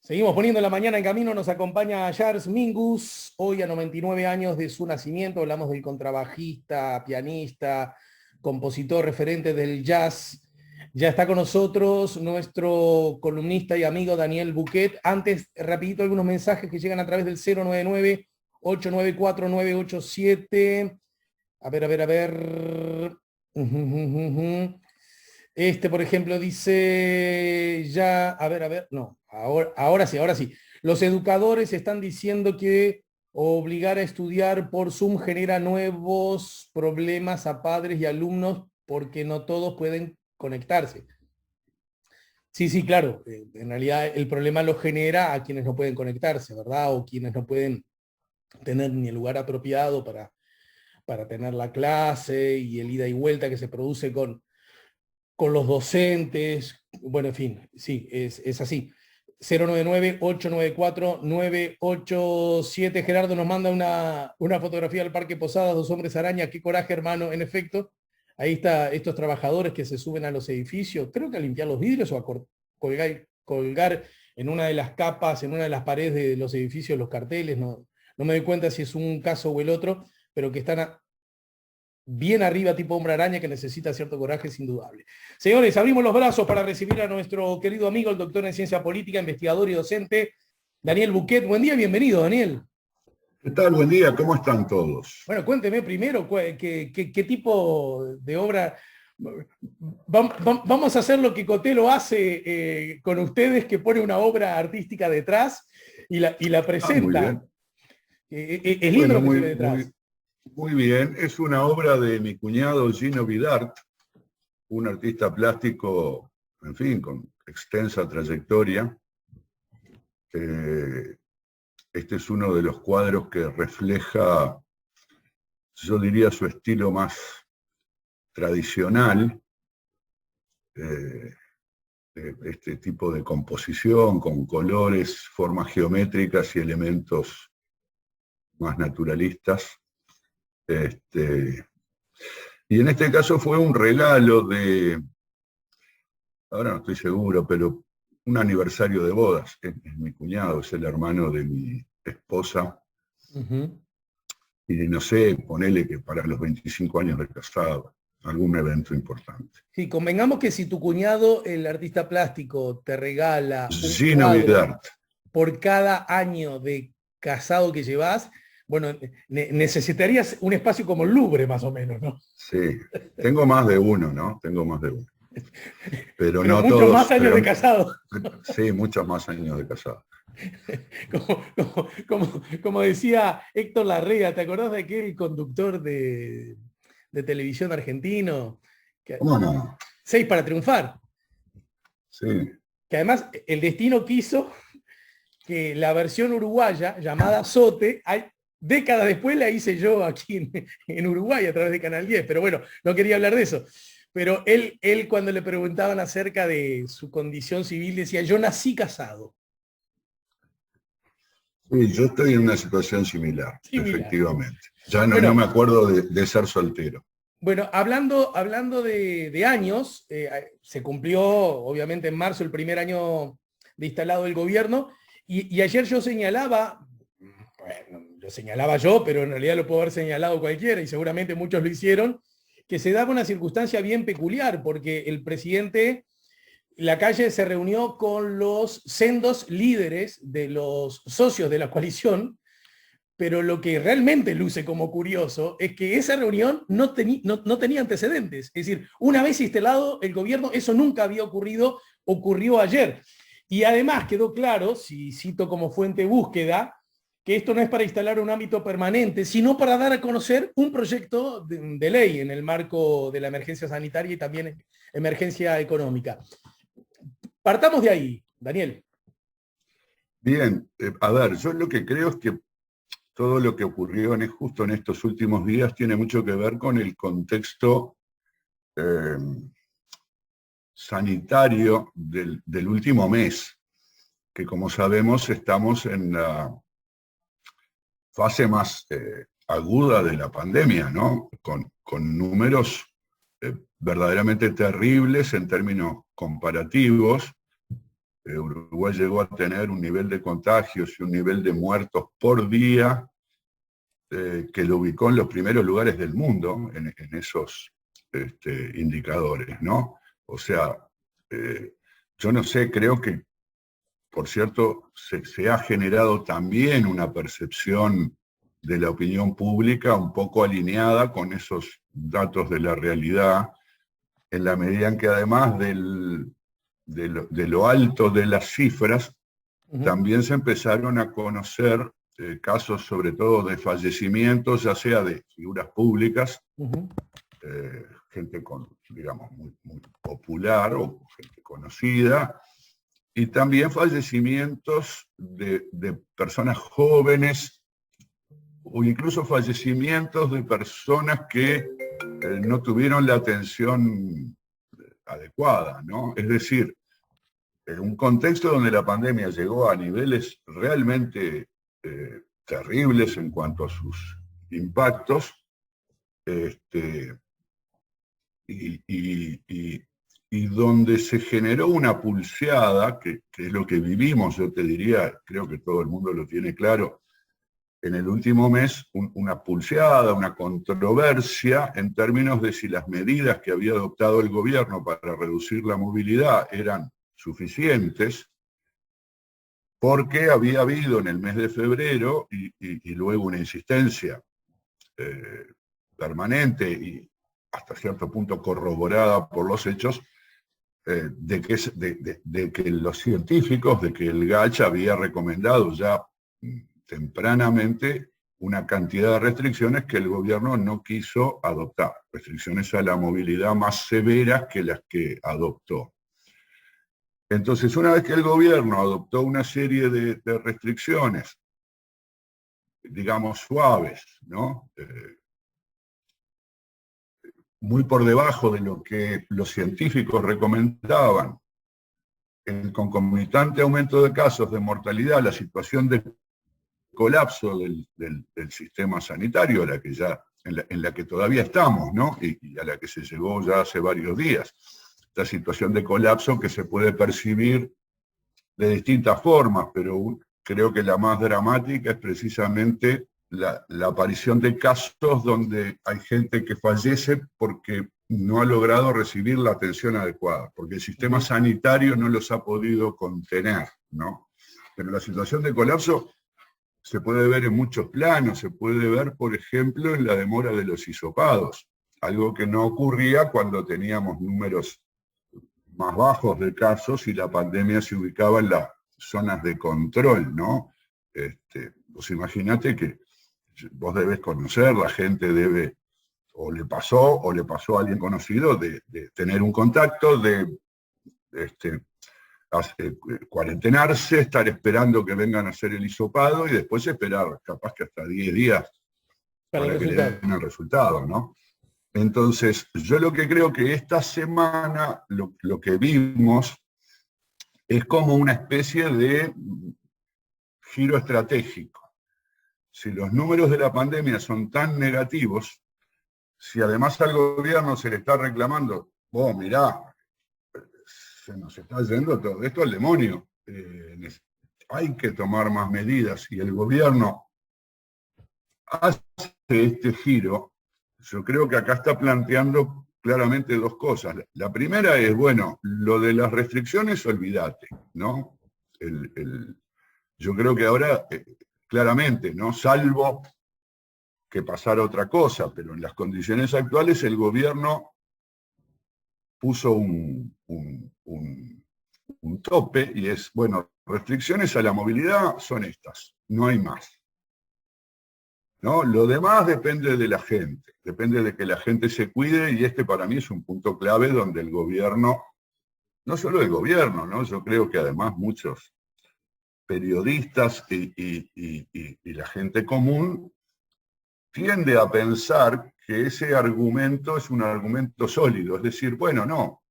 Seguimos poniendo la mañana en camino, nos acompaña Jars Mingus, hoy a 99 años de su nacimiento, hablamos del contrabajista, pianista, compositor, referente del jazz. Ya está con nosotros nuestro columnista y amigo Daniel Buquet. Antes, rapidito, algunos mensajes que llegan a través del 099-894-987. A ver. Este, por ejemplo, dice ya, no, ahora sí. Los educadores están diciendo que obligar a estudiar por Zoom genera nuevos problemas a padres y alumnos porque no todos pueden conectarse. Sí, sí, claro. En realidad el problema lo genera a quienes no pueden conectarse, ¿verdad? O quienes no pueden tener ni el lugar apropiado para tener la clase y el ida y vuelta que se produce con los docentes, bueno, en fin, sí, es así. 099-894-987. Gerardo nos manda una fotografía del Parque Posadas, dos hombres araña, qué coraje, hermano, en efecto. Ahí está estos trabajadores que se suben a los edificios, creo que a limpiar los vidrios o a colgar en una de las capas, en una de las paredes de los edificios, los carteles, no me doy cuenta si es un caso o el otro, pero que están bien arriba, tipo hombre araña, que necesita cierto coraje, es indudable. Señores, abrimos los brazos para recibir a nuestro querido amigo, el doctor en ciencia política, investigador y docente, Daniel Buquet. Buen día, bienvenido, Daniel. ¿Qué tal? Buen día, ¿cómo están todos? Bueno, cuénteme primero qué tipo de obra. Vamos a hacer lo que Cotelo hace con ustedes, que pone una obra artística detrás y la Muy presenta. bien. Es lindo Bueno, lo que se ve detrás. muy bien. Es una obra de mi cuñado Gino Vidart, un artista plástico, en fin, con extensa trayectoria. Este es uno de los cuadros que refleja, yo diría, su estilo más tradicional, este tipo de composición con colores, formas geométricas y elementos más naturalistas. Y en este caso fue un regalo ahora no estoy seguro, pero un aniversario de bodas. Es mi cuñado, es el hermano de mi esposa. Y no sé, ponele que para los 25 años de casado, algún evento importante. Sí, convengamos que si tu cuñado, el artista plástico, te regala un Gino cuadro Vidart. por cada año de casado que llevas, bueno, necesitarías un espacio como el Louvre, más o menos, ¿no? Sí, tengo más de uno, ¿no? Tengo más de uno. Pero Pero no muchos todos, más años de casado. sí, muchos más años de casado. Como decía Héctor Larrea, ¿te acordás de aquel conductor de televisión argentino? ¿Cómo no? 6 para triunfar. Sí. Que además el destino quiso que la versión uruguaya, llamada Sote, décadas después la hice yo aquí en Uruguay a través de Canal 10, pero bueno, no quería hablar de eso. Pero él cuando le preguntaban acerca de su condición civil decía, yo nací casado. Sí, yo estoy en una situación similar, Similar. efectivamente. Ya no, Bueno, no me acuerdo de ser soltero. bueno, hablando de años, se cumplió obviamente en marzo el primer año de instalado el gobierno, y ayer yo señalaba, bueno, lo señalaba yo, pero en realidad lo puedo haber señalado cualquiera, y seguramente muchos lo hicieron, que se daba una circunstancia bien peculiar, porque el presidente Lacalle se reunió con los sendos líderes de los socios de la coalición, pero lo que realmente luce como curioso es que esa reunión no tenía antecedentes. Es decir, una vez instalado el gobierno, eso nunca había ocurrido, ocurrió ayer. Y además quedó claro, si cito como fuente búsqueda, que esto no es para instalar un ámbito permanente, sino para dar a conocer un proyecto de ley en el marco de la emergencia sanitaria y también emergencia económica. Partamos de ahí, Daniel. Bien, a ver, yo lo que creo es que todo lo que ocurrió justo en estos últimos días tiene mucho que ver con el contexto sanitario del último mes, que como sabemos estamos en la fase más aguda de la pandemia, ¿no? Con números verdaderamente terribles en términos comparativos, Uruguay llegó a tener un nivel de contagios y un nivel de muertos por día que lo ubicó en los primeros lugares del mundo en esos indicadores, ¿no? O sea, yo no sé, creo que, por cierto, se ha generado también una percepción de la opinión pública un poco alineada con esos datos de la realidad, en la medida en que además de lo alto de las cifras, también se empezaron a conocer casos sobre todo de fallecimientos, ya sea de figuras públicas, gente digamos, muy popular o gente conocida, y también fallecimientos de personas jóvenes o incluso fallecimientos de personas que no tuvieron la atención adecuada, ¿no? Es decir, en un contexto donde la pandemia llegó a niveles realmente terribles en cuanto a sus impactos, y donde se generó una pulseada, que es lo que vivimos, yo te diría, creo que todo el mundo lo tiene claro, en el último mes, una pulseada, una controversia en términos de si las medidas que había adoptado el gobierno para reducir la movilidad eran suficientes, porque había habido en el mes de febrero y luego una insistencia permanente y hasta cierto punto corroborada por los hechos, de que los científicos, de que el GACH había recomendado ya tempranamente una cantidad de restricciones que el gobierno no quiso adoptar, restricciones a la movilidad más severas que las que adoptó. Entonces, una vez que el gobierno adoptó una serie de restricciones, digamos, suaves, ¿no? Muy por debajo de lo que los científicos recomendaban, el concomitante aumento de casos, de mortalidad, la situación de colapso del sistema sanitario, en la que todavía estamos, ¿no? Y a la que se llegó ya hace varios días. Esta situación de colapso que se puede percibir de distintas formas, pero creo que la más dramática es precisamente la aparición de casos donde hay gente que fallece porque no ha logrado recibir la atención adecuada, porque el sistema sanitario no los ha podido contener, ¿no? Pero la situación de colapso se puede ver en muchos planos, se puede ver, por ejemplo, en la demora de los hisopados, algo que no ocurría cuando teníamos números más bajos de casos y la pandemia se ubicaba en las zonas de control, ¿no? Vos imaginate que vos debes conocer, la gente debe, o le pasó a alguien conocido, de tener un contacto, de cuarentenarse, estar esperando que vengan a hacer el hisopado y después esperar capaz que hasta 10 días para que le den el resultado, ¿no? Entonces, yo lo que creo que esta semana lo que vimos es como una especie de giro estratégico. Si los números de la pandemia son tan negativos, si además al gobierno se le está reclamando, vos mirá, se nos está yendo todo esto al demonio, hay que tomar más medidas, y el gobierno hace este giro, yo creo que acá está planteando claramente dos cosas. La primera es, bueno, lo de las restricciones, olvídate, ¿no? Yo creo que ahora, claramente, ¿no? Salvo que pasara otra cosa, pero en las condiciones actuales el gobierno puso un tope y es, bueno, restricciones a la movilidad son estas, no hay más. ¿No? Lo demás depende de la gente, depende de que la gente se cuide, y para mí es un punto clave donde el gobierno, no solo el gobierno, ¿no? Yo creo que además muchos periodistas y la gente común tiende a pensar que ese argumento es un argumento sólido, es decir, bueno, no,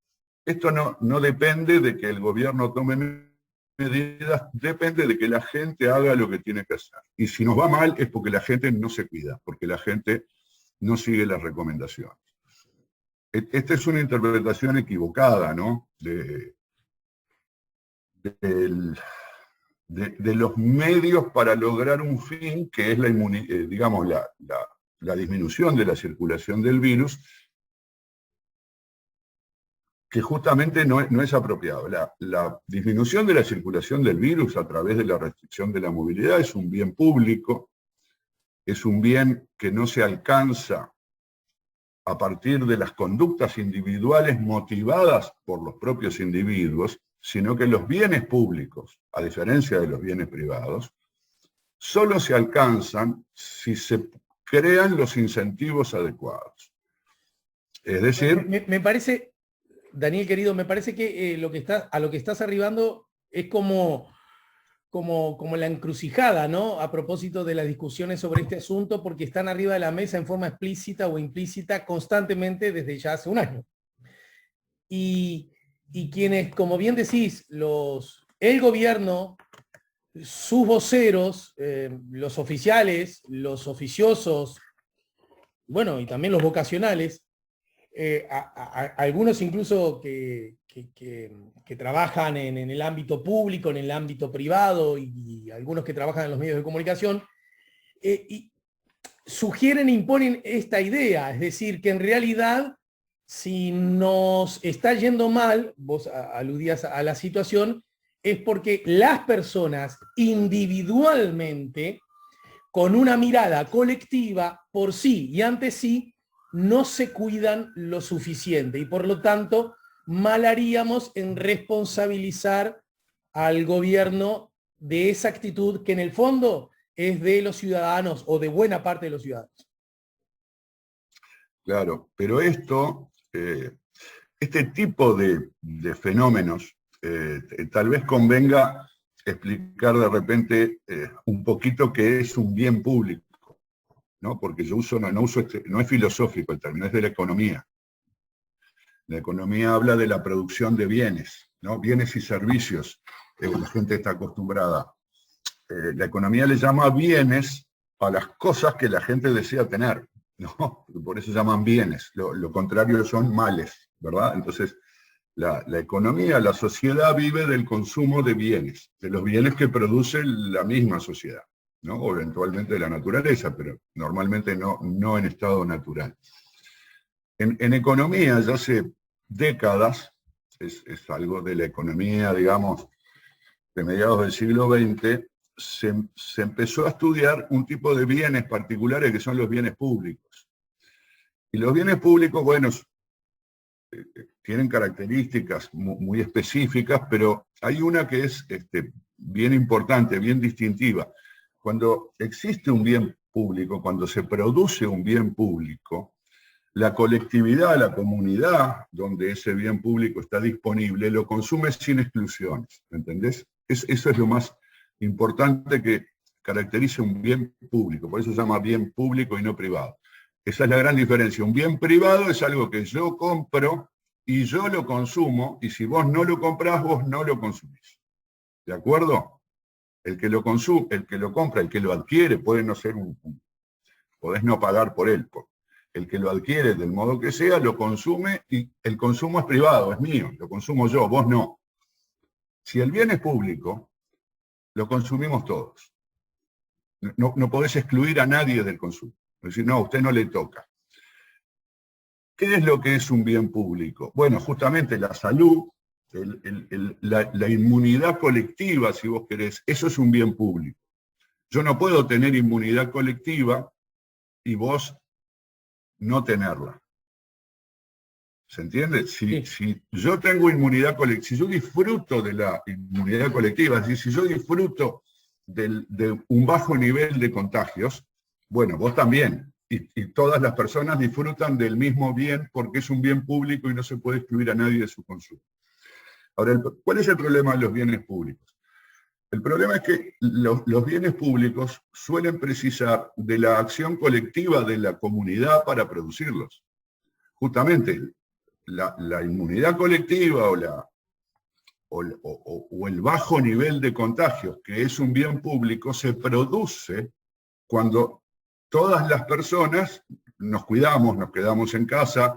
esto no depende de que el gobierno tome medidas, depende de que la gente haga lo que tiene que hacer. Y si nos va mal es porque la gente no se cuida, porque la gente no sigue las recomendaciones. Esta es una interpretación equivocada, ¿no? de los medios para lograr un fin que es digamos, la disminución de la circulación del virus, que justamente no es apropiado. La disminución de la circulación del virus a través de la restricción de la movilidad es un bien público, es un bien que no se alcanza a partir de las conductas individuales motivadas por los propios individuos, sino que los bienes públicos, a diferencia de los bienes privados, solo se alcanzan si se crean los incentivos adecuados. Es decir... Me parece, Daniel querido, me parece que a lo que estás arribando es como la encrucijada, ¿no? A propósito de las discusiones sobre este asunto, porque están arriba de la mesa en forma explícita o implícita constantemente desde ya hace un año. Y quienes, como bien decís, el gobierno, sus voceros, los oficiales, los oficiosos, bueno, y también los vocacionales, algunos incluso que trabajan en el ámbito público, en el ámbito privado, y algunos que trabajan en los medios de comunicación, y sugieren e imponen esta idea, es decir, que en realidad, si nos está yendo mal, vos aludías a la situación, es porque las personas individualmente, con una mirada colectiva, por sí y ante sí, no se cuidan lo suficiente y por lo tanto mal haríamos en responsabilizar al gobierno de esa actitud que en el fondo es de los ciudadanos o de buena parte de los ciudadanos. Claro, pero este tipo de fenómenos tal vez convenga explicar de repente un poquito qué es un bien público, ¿no? Porque yo no es filosófico el término, es de la economía. La economía habla de la producción de bienes, ¿no? Bienes y servicios. La gente está acostumbrada. La economía le llama bienes a las cosas que la gente desea tener, ¿no? Por eso se llaman bienes. Lo contrario son males, ¿verdad? Entonces, la economía, la sociedad vive del consumo de bienes, de los bienes que produce la misma sociedad, ¿no? O eventualmente de la naturaleza, pero normalmente no en estado natural. En economía, ya hace décadas, es algo de la economía, digamos, de mediados del siglo XX, se empezó a estudiar un tipo de bienes particulares que son los bienes públicos. Y los bienes públicos, bueno, tienen características muy específicas, pero hay una que es bien importante, bien distintiva. Cuando existe un bien público, cuando se produce un bien público, la colectividad, la comunidad donde ese bien público está disponible, lo consume sin exclusiones, ¿entendés? Eso es lo más importante que caracteriza un bien público, por eso se llama bien público y no privado. Esa es la gran diferencia. Un bien privado es algo que yo compro y yo lo consumo, y si vos no lo comprás, vos no lo consumís. ¿De acuerdo? El que lo consume, el que lo compra, el que lo adquiere, puede no ser podés no pagar por él. El que lo adquiere del modo que sea, lo consume y el consumo es privado, es mío, lo consumo yo, vos no. Si el bien es público, lo consumimos todos. No podés excluir a nadie del consumo. Es decir, no, a usted no le toca. ¿Qué es lo que es un bien público? Bueno, justamente la salud, la inmunidad colectiva, si vos querés, eso es un bien público. Yo no puedo tener inmunidad colectiva y vos no tenerla. ¿Se entiende? Si yo tengo inmunidad colectiva, si yo disfruto de la inmunidad colectiva, es decir, si yo disfruto de un bajo nivel de contagios, bueno, vos también. Y todas las personas disfrutan del mismo bien porque es un bien público y no se puede excluir a nadie de su consumo. Ahora, ¿cuál es el problema de los bienes públicos? El problema es que los bienes públicos suelen precisar de la acción colectiva de la comunidad para producirlos. Justamente, la inmunidad colectiva o el bajo nivel de contagios, que es un bien público, se produce cuando todas las personas nos cuidamos, nos quedamos en casa,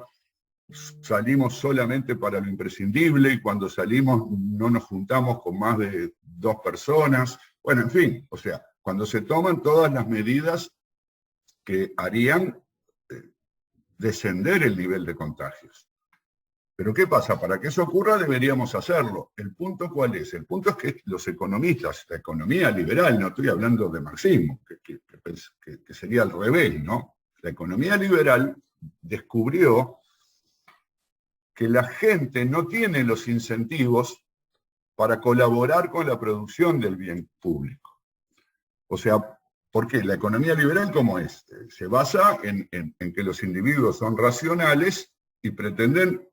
salimos solamente para lo imprescindible y cuando salimos no nos juntamos con más de 2 personas. Bueno, en fin, o sea, cuando se toman todas las medidas que harían descender el nivel de contagios. Pero ¿qué pasa? Para que eso ocurra deberíamos hacerlo. ¿El punto cuál es? El punto es que los economistas, la economía liberal, no estoy hablando de marxismo, que sería al revés, ¿no? La economía liberal descubrió que la gente no tiene los incentivos para colaborar con la producción del bien público. O sea, ¿por qué? La economía liberal, ¿cómo es? Se basa en que los individuos son racionales y pretenden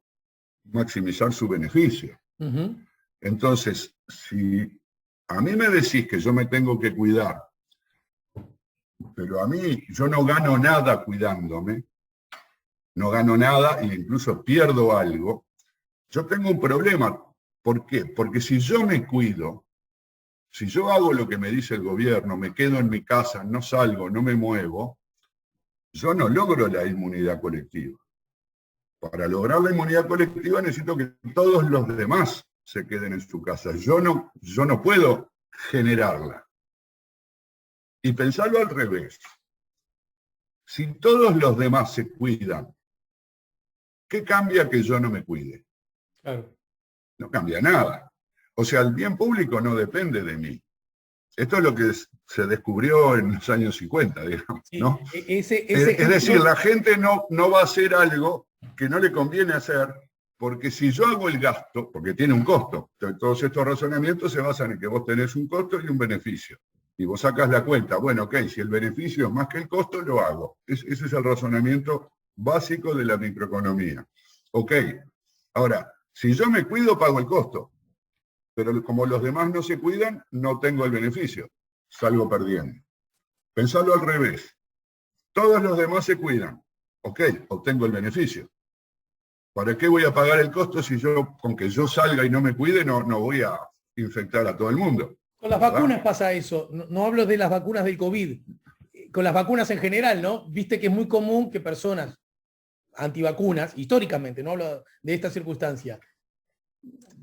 maximizar su beneficio. Entonces, si a mí me decís que yo me tengo que cuidar, pero a mí yo no gano nada cuidándome, no gano nada e incluso pierdo algo, yo tengo un problema. ¿Por qué? Porque si yo me cuido, si yo hago lo que me dice el gobierno, me quedo en mi casa, no salgo, no me muevo, yo no logro la inmunidad colectiva. Para lograr la inmunidad colectiva necesito que todos los demás se queden en su casa. Yo no puedo generarla. Y pensarlo al revés. Si todos los demás se cuidan, ¿qué cambia que yo no me cuide? Claro. No cambia nada. O sea, el bien público no depende de mí. Esto es lo que se descubrió en los años 50, digamos, ¿no? Es decir, la gente no va a hacer algo que no le conviene hacer, porque si yo hago el gasto, porque tiene un costo, todos estos razonamientos se basan en que vos tenés un costo y un beneficio. Y vos sacas la cuenta, bueno, ok, si el beneficio es más que el costo, lo hago. Ese es el razonamiento básico de la microeconomía. Ok, ahora, si yo me cuido, pago el costo. Pero como los demás no se cuidan, no tengo el beneficio, salgo perdiendo. Pensarlo al revés. Todos los demás se cuidan, ok, obtengo el beneficio. ¿Para qué voy a pagar el costo si yo, con que yo salga y no me cuide, no voy a infectar a todo el mundo? Con las vacunas pasa eso, no hablo de las vacunas del COVID, con las vacunas en general, ¿no? Viste que es muy común que personas antivacunas, históricamente, no hablo de esta circunstancia,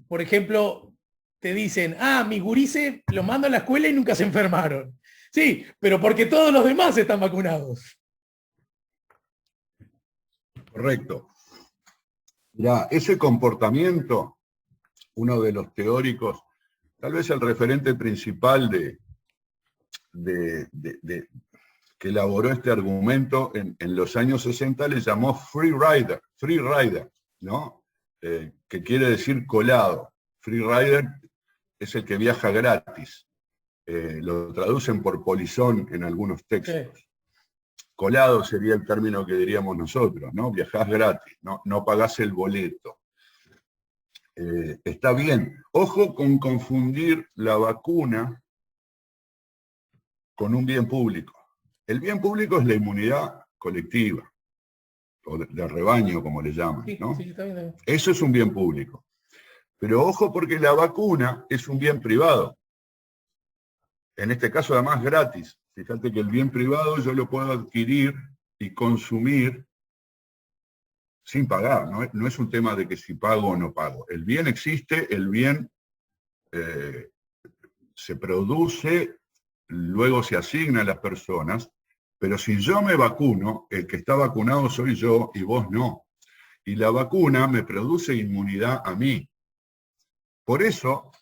por ejemplo, te dicen, mis gurises los mando a la escuela y nunca se enfermaron. Sí, pero porque todos los demás están vacunados. Correcto. Ya, ese comportamiento, uno de los teóricos, tal vez el referente principal que elaboró este argumento en los años 60 le llamó free rider, ¿no? Que quiere decir colado. Free rider es el que viaja gratis. Lo traducen por polizón en algunos textos. Sí. Colado sería el término que diríamos nosotros, ¿no? Viajás gratis, no pagás el boleto. Está bien. Ojo con confundir la vacuna con un bien público. El bien público es la inmunidad colectiva, o de rebaño, como le llaman, ¿no? Sí, está bien. Eso es un bien público. Pero ojo porque la vacuna es un bien privado. En este caso, además, gratis. Fíjate que el bien privado yo lo puedo adquirir y consumir sin pagar. No es un tema de que si pago o no pago. El bien existe, el bien se produce, luego se asigna a las personas, pero si yo me vacuno, el que está vacunado soy yo y vos no. Y la vacuna me produce inmunidad a mí. Por eso,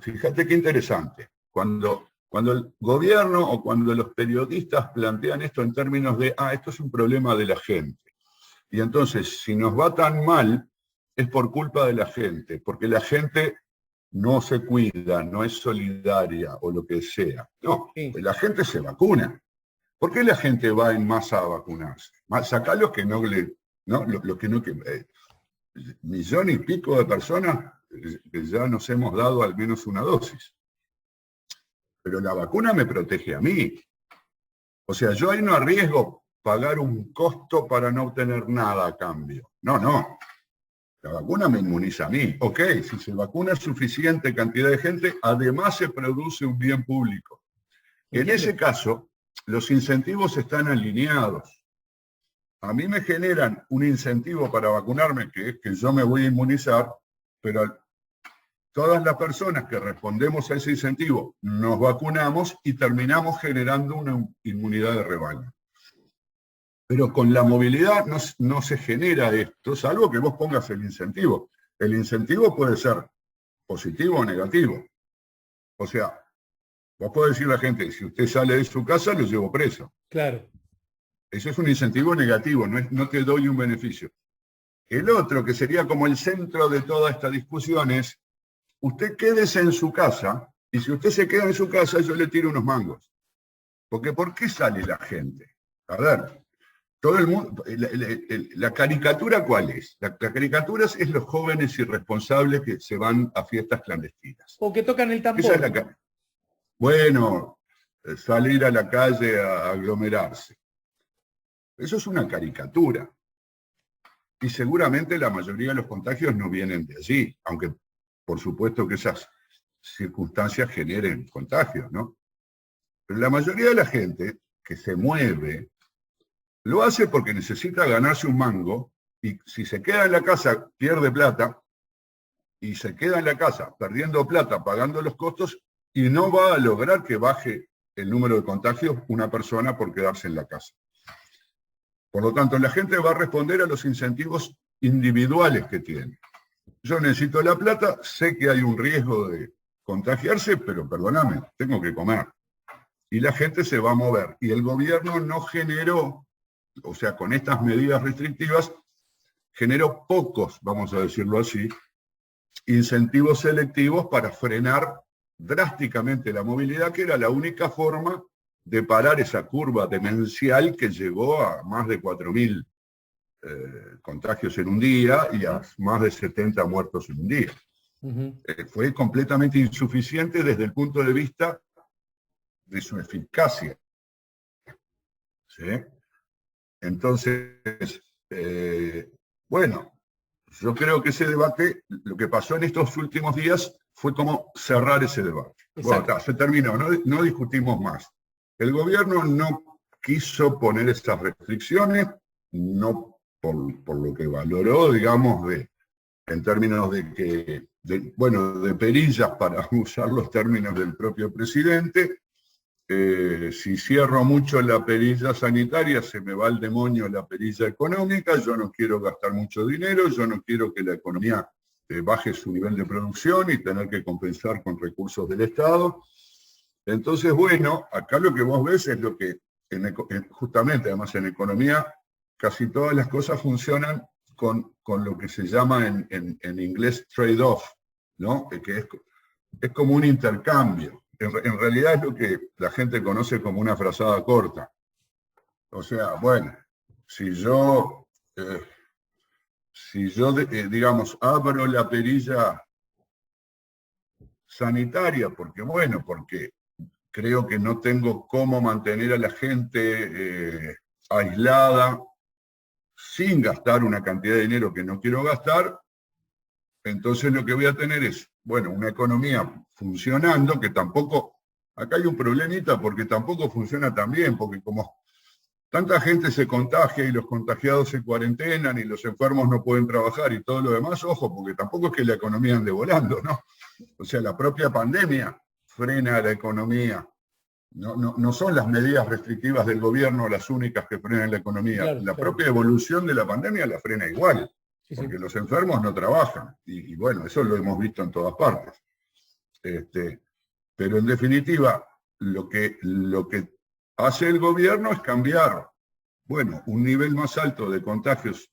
fíjate qué interesante. Cuando el gobierno o cuando los periodistas plantean esto en términos de, esto es un problema de la gente. Y entonces, si nos va tan mal, es por culpa de la gente, porque la gente no se cuida, no es solidaria o lo que sea. No, la gente se vacuna. ¿Por qué la gente va en masa a vacunarse? Sacá los que no le... ¿no? Los que no... millón y pico de personas que ya nos hemos dado al menos una dosis. Pero la vacuna me protege a mí. O sea, yo ahí no arriesgo pagar un costo para no obtener nada a cambio. No. La vacuna me inmuniza a mí. Ok, si se vacuna suficiente cantidad de gente, además se produce un bien público. En ese caso, los incentivos están alineados. A mí me generan un incentivo para vacunarme, que es que yo me voy a inmunizar, pero todas las personas que respondemos a ese incentivo nos vacunamos y terminamos generando una inmunidad de rebaño. Pero con la movilidad no se genera esto, salvo que vos pongas el incentivo. El incentivo puede ser positivo o negativo. O sea, vos podés decirle a la gente, si usted sale de su casa, lo llevo preso. Claro. Eso es un incentivo negativo, no te doy un beneficio. El otro, que sería como el centro de toda esta discusión, es, usted quédese en su casa, y si usted se queda en su casa, yo le tiro unos mangos. Porque ¿por qué sale la gente? A ver, todo el mundo, la caricatura, ¿cuál es? La caricatura es los jóvenes irresponsables que se van a fiestas clandestinas. O que tocan el tambor. Esa es bueno, salir a la calle a aglomerarse. Eso es una caricatura. Y seguramente la mayoría de los contagios no vienen de allí, aunque por supuesto que esas circunstancias generen contagios, ¿no? Pero la mayoría de la gente que se mueve lo hace porque necesita ganarse un mango, y si se queda en la casa pierde plata, y se queda en la casa perdiendo plata, pagando los costos, y no va a lograr que baje el número de contagios una persona por quedarse en la casa. Por lo tanto, la gente va a responder a los incentivos individuales que tiene. Yo necesito la plata, sé que hay un riesgo de contagiarse, pero perdóname, tengo que comer. Y la gente se va a mover. Y el gobierno no generó, o sea, con estas medidas restrictivas, generó pocos, vamos a decirlo así, incentivos selectivos para frenar drásticamente la movilidad, que era la única forma de parar esa curva demencial que llegó a más de 4.000 contagios en un día y a más de 70 muertos en un día. Fue completamente insuficiente desde el punto de vista de su eficacia. ¿Sí? Entonces, bueno, yo creo que ese debate, lo que pasó en estos últimos días, fue como cerrar ese debate. Bueno, se terminó, no discutimos más. El gobierno no quiso poner esas restricciones, no por lo que valoró, digamos, en términos de perillas, para usar los términos del propio presidente. Si cierro mucho la perilla sanitaria, se me va al demonio la perilla económica, yo no quiero gastar mucho dinero, yo no quiero que la economía baje su nivel de producción y tener que compensar con recursos del Estado. Entonces, bueno, acá lo que vos ves es lo que, justamente, además en economía, casi todas las cosas funcionan con lo que se llama en inglés trade-off, ¿no? Que es como un intercambio. En realidad es lo que la gente conoce como una frazada corta. O sea, bueno, si yo digamos, abro la perilla sanitaria, porque creo que no tengo cómo mantener a la gente aislada sin gastar una cantidad de dinero que no quiero gastar, entonces lo que voy a tener es, bueno, una economía funcionando, que tampoco, acá hay un problemita porque tampoco funciona tan bien, porque como tanta gente se contagia y los contagiados se cuarentenan y los enfermos no pueden trabajar y todo lo demás, ojo, porque tampoco es que la economía ande volando, ¿no? O sea, la propia pandemia frena a la economía. No son las medidas restrictivas del gobierno las únicas que frenan la economía. Claro, la propia evolución de la pandemia la frena igual, porque los enfermos no trabajan. Y bueno, eso lo hemos visto en todas partes. Pero en definitiva, lo que hace el gobierno es cambiar, bueno, un nivel más alto de contagios,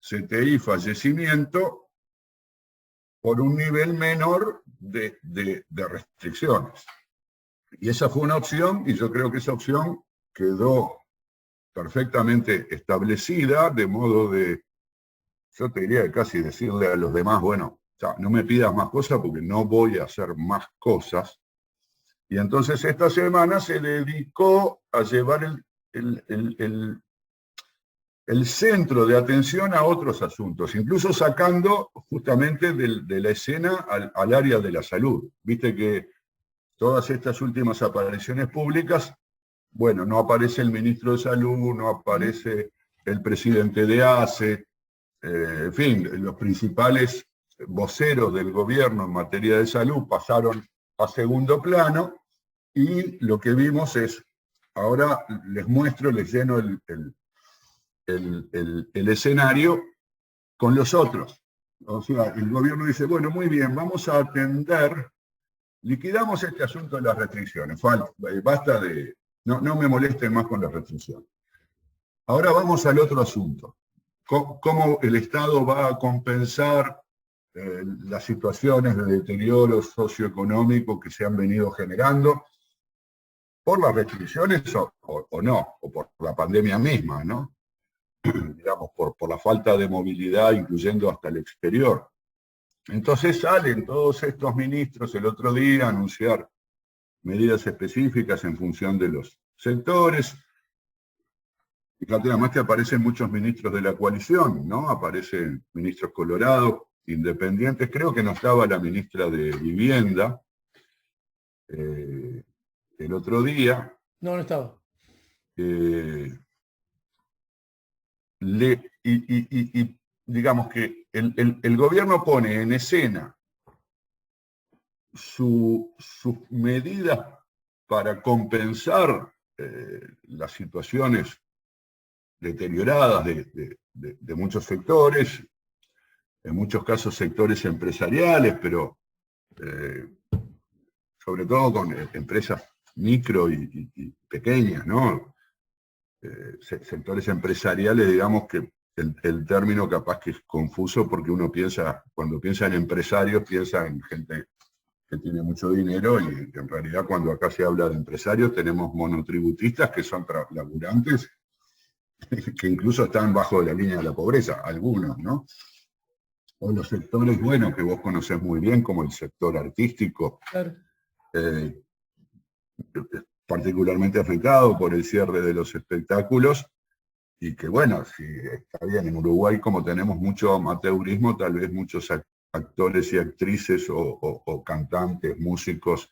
CTI, fallecimiento, por un nivel menor de restricciones. Y esa fue una opción, y yo creo que esa opción quedó perfectamente establecida, de modo de, yo te diría casi decirle a los demás, bueno, no me pidas más cosas porque no voy a hacer más cosas. Y entonces esta semana se dedicó a llevar el centro de atención a otros asuntos, incluso sacando justamente de la escena al área de la salud. Viste que todas estas últimas apariciones públicas, bueno, no aparece el ministro de Salud, no aparece el presidente de ACE, en fin, los principales voceros del gobierno en materia de salud pasaron a segundo plano, y lo que vimos es, ahora les muestro, les lleno el escenario con los otros. O sea, el gobierno dice, bueno, muy bien, vamos a atender, liquidamos este asunto de las restricciones, basta de, no me molesten más con las restricciones. Ahora vamos al otro asunto. ¿Cómo el Estado va a compensar las situaciones de deterioro socioeconómico que se han venido generando por las restricciones o no, o por la pandemia misma, ¿no? Digamos, por la falta de movilidad, incluyendo hasta el exterior? Entonces salen todos estos ministros el otro día a anunciar medidas específicas en función de los sectores. Fíjate, además que aparecen muchos ministros de la coalición, ¿no? Aparecen ministros colorados, independientes. Creo que no estaba la ministra de Vivienda el otro día. No estaba. Digamos que el gobierno pone en escena sus medidas para compensar las situaciones deterioradas de muchos sectores, en muchos casos sectores empresariales, pero sobre todo con empresas micro y pequeñas, ¿no? Sectores empresariales, digamos que el término capaz que es confuso, porque uno piensa, cuando piensa en empresarios, piensa en gente que tiene mucho dinero, y en realidad cuando acá se habla de empresarios tenemos monotributistas que son laburantes, que incluso están bajo la línea de la pobreza, algunos, ¿no? O los sectores, bueno, que vos conocés muy bien, como el sector artístico, claro, particularmente afectado por el cierre de los espectáculos, y que bueno, si está bien, en Uruguay como tenemos mucho amateurismo, tal vez muchos actores y actrices o cantantes, músicos,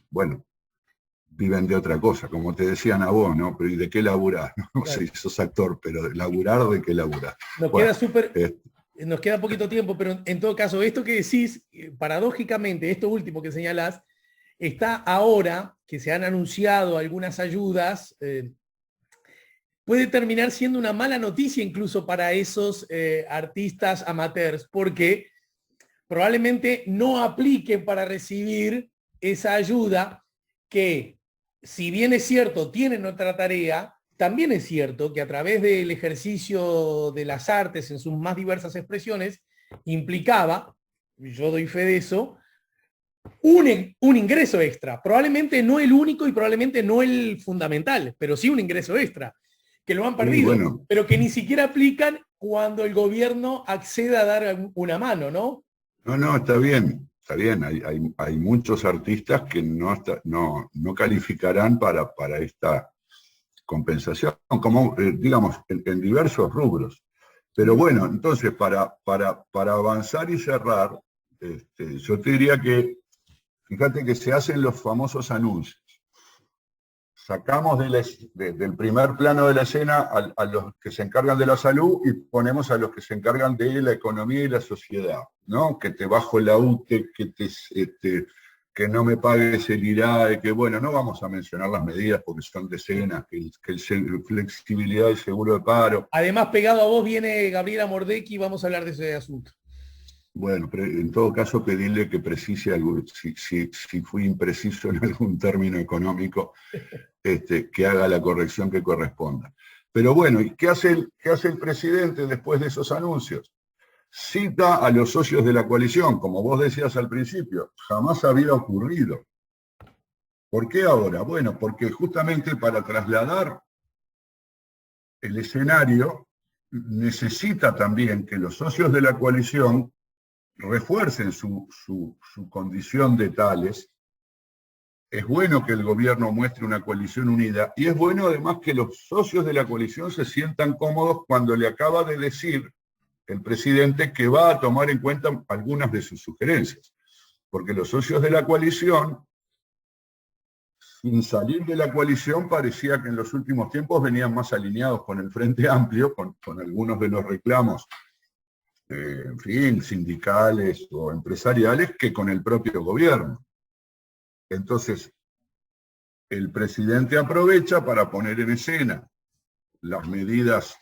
bueno, viven de otra cosa, como te decían a vos, ¿no? Pero ¿y de qué laburás? No sé si sos actor, pero de laburar, ¿de qué laburás? Nos queda poquito tiempo, pero en todo caso, esto que decís, paradójicamente, esto último que señalás, está ahora que se han anunciado algunas ayudas, puede terminar siendo una mala noticia incluso para esos artistas amateurs, porque probablemente no apliquen para recibir esa ayuda que, si bien es cierto, tienen otra tarea, también es cierto que a través del ejercicio de las artes en sus más diversas expresiones, implicaba, yo doy fe de eso, un ingreso extra. Probablemente no el único y probablemente no el fundamental, pero sí un ingreso extra, que lo han perdido, bueno, pero que ni siquiera aplican cuando el gobierno acceda a dar una mano, ¿no? No, está bien. Hay muchos artistas que no calificarán para esta compensación, como digamos, en diversos rubros. Pero bueno, entonces para avanzar y cerrar, yo te diría que, fíjate que se hacen los famosos anuncios. Sacamos del primer plano de la escena a los que se encargan de la salud y ponemos a los que se encargan de la economía y la sociedad, ¿no? Que te bajo la UTE, que no me pagues el IRAE, que bueno, no vamos a mencionar las medidas porque son decenas, que flexibilidad y seguro de paro. Además, pegado a vos viene Gabriela Mordecki y vamos a hablar de ese asunto. Bueno, pero en todo caso pedirle que precise algo, si fui impreciso en algún término económico, que haga la corrección que corresponda. Pero bueno, ¿y qué hace el presidente después de esos anuncios? Cita a los socios de la coalición, como vos decías al principio, jamás había ocurrido. ¿Por qué ahora? Bueno, porque justamente para trasladar el escenario necesita también que los socios de la coalición refuercen su condición de tales. Es bueno que el gobierno muestre una coalición unida, y es bueno además que los socios de la coalición se sientan cómodos cuando le acaba de decir el presidente que va a tomar en cuenta algunas de sus sugerencias, porque los socios de la coalición sin salir de la coalición, parecía que en los últimos tiempos venían más alineados con el Frente Amplio, con algunos de los reclamos, en fin, sindicales o empresariales, que con el propio gobierno. Entonces, el presidente aprovecha para poner en escena las medidas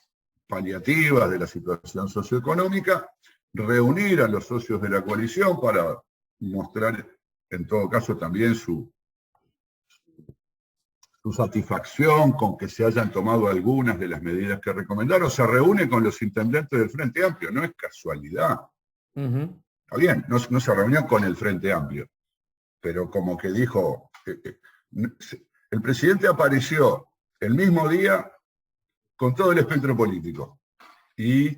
paliativas de la situación socioeconómica, reunir a los socios de la coalición para mostrar, en todo caso, también su satisfacción con que se hayan tomado algunas de las medidas que recomendaron. Se reúne con los intendentes del Frente Amplio, no es casualidad. Está bien, no se reunió con el Frente Amplio, pero como que dijo, el presidente apareció el mismo día con todo el espectro político y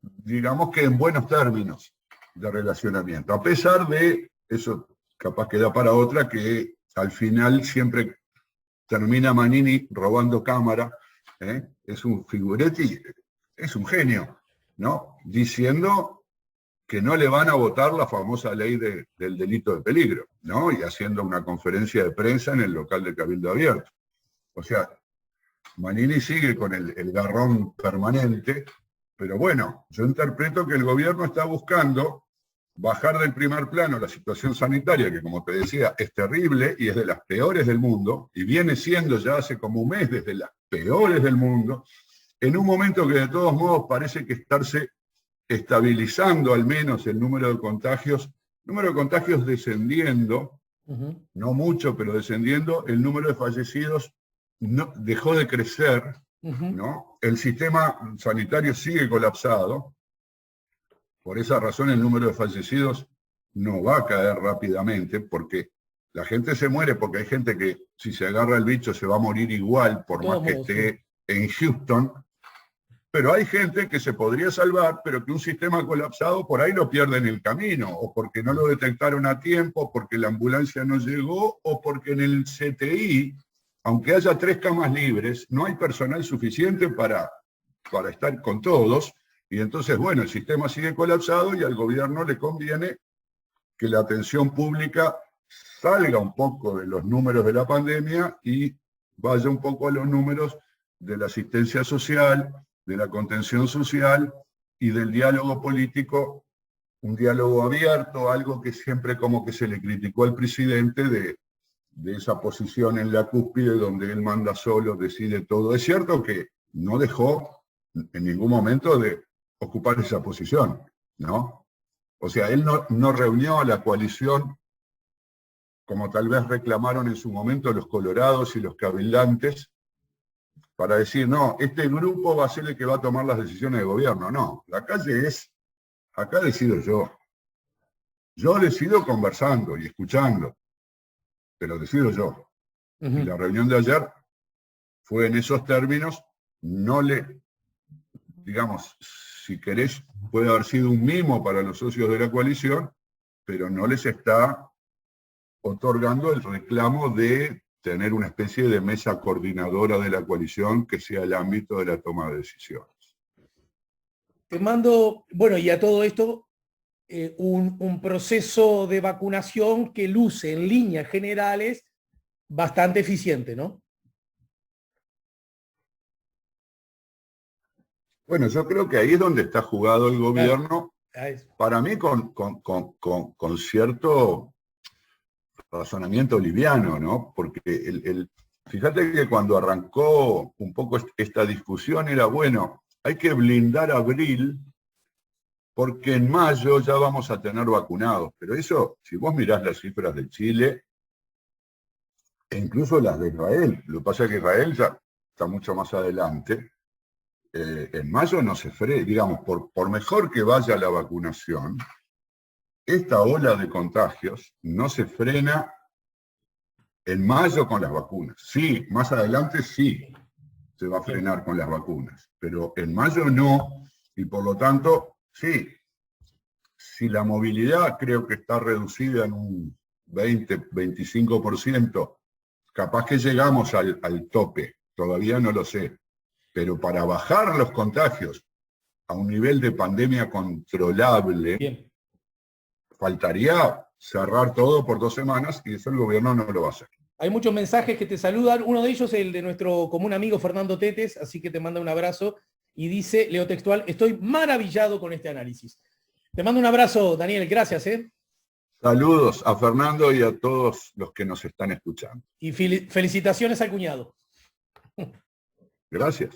digamos que en buenos términos de relacionamiento, a pesar de, eso capaz que da para otra, que al final siempre termina Manini robando cámara, es un figuretti, es un genio, ¿no? Diciendo que no le van a votar la famosa ley del delito de peligro, ¿no? Y haciendo una conferencia de prensa en el local de Cabildo Abierto. O sea, Manini sigue con el garrón permanente, pero bueno, yo interpreto que el gobierno está buscando bajar del primer plano la situación sanitaria, que como te decía, es terrible y es de las peores del mundo, y viene siendo ya hace como un mes desde las peores del mundo, en un momento que de todos modos parece que estarse estabilizando al menos el número de contagios descendiendo, no mucho, pero descendiendo, el número de fallecidos no, dejó de crecer, ¿no? El sistema sanitario sigue colapsado. Por esa razón el número de fallecidos no va a caer rápidamente, porque la gente se muere, porque hay gente que si se agarra el bicho se va a morir igual, por más que esté en Houston, pero hay gente que se podría salvar, pero que un sistema colapsado por ahí lo pierde en el camino, o porque no lo detectaron a tiempo, porque la ambulancia no llegó, o porque en el CTI, aunque haya 3 camas libres, no hay personal suficiente para estar con todos. Y entonces, bueno, el sistema sigue colapsado y al gobierno le conviene que la atención pública salga un poco de los números de la pandemia y vaya un poco a los números de la asistencia social, de la contención social y del diálogo político, un diálogo abierto, algo que siempre como que se le criticó al presidente de esa posición en la cúspide donde él manda solo, decide todo. Es cierto que no dejó en ningún momento de ocupar esa posición, ¿no? O sea, él no reunió a la coalición como tal vez reclamaron en su momento los colorados y los cabildantes para decir, no, este grupo va a ser el que va a tomar las decisiones de gobierno. No, la calle es, acá decido yo. Yo decido conversando y escuchando, pero decido yo. Y la reunión de ayer fue en esos términos, digamos, si querés, puede haber sido un mimo para los socios de la coalición, pero no les está otorgando el reclamo de tener una especie de mesa coordinadora de la coalición que sea el ámbito de la toma de decisiones. Te mando, bueno, y a todo esto, un proceso de vacunación que luce en líneas generales bastante eficiente, ¿no? Bueno, yo creo que ahí es donde está jugado el gobierno, para mí con cierto razonamiento liviano, ¿no? Porque fíjate que cuando arrancó un poco esta discusión era, bueno, hay que blindar abril porque en mayo ya vamos a tener vacunados. Pero eso, si vos mirás las cifras de Chile, e incluso las de Israel, lo que pasa es que Israel ya está mucho más adelante, en mayo no se frena, digamos, por mejor que vaya la vacunación, esta ola de contagios no se frena en mayo con las vacunas. Sí, más adelante sí se va a frenar con las vacunas, pero en mayo no, y por lo tanto, sí, si la movilidad creo que está reducida en un 20-25%, capaz que llegamos al tope, todavía no lo sé, pero para bajar los contagios a un nivel de pandemia controlable, bien, faltaría cerrar todo por 2 semanas y eso el gobierno no lo va a hacer. Hay muchos mensajes que te saludan. Uno de ellos es el de nuestro común amigo Fernando Tetes, así que te manda un abrazo. Y dice, leo textual, estoy maravillado con este análisis. Te mando un abrazo, Daniel. Gracias. Saludos a Fernando y a todos los que nos están escuchando. Y felicitaciones al cuñado. Gracias.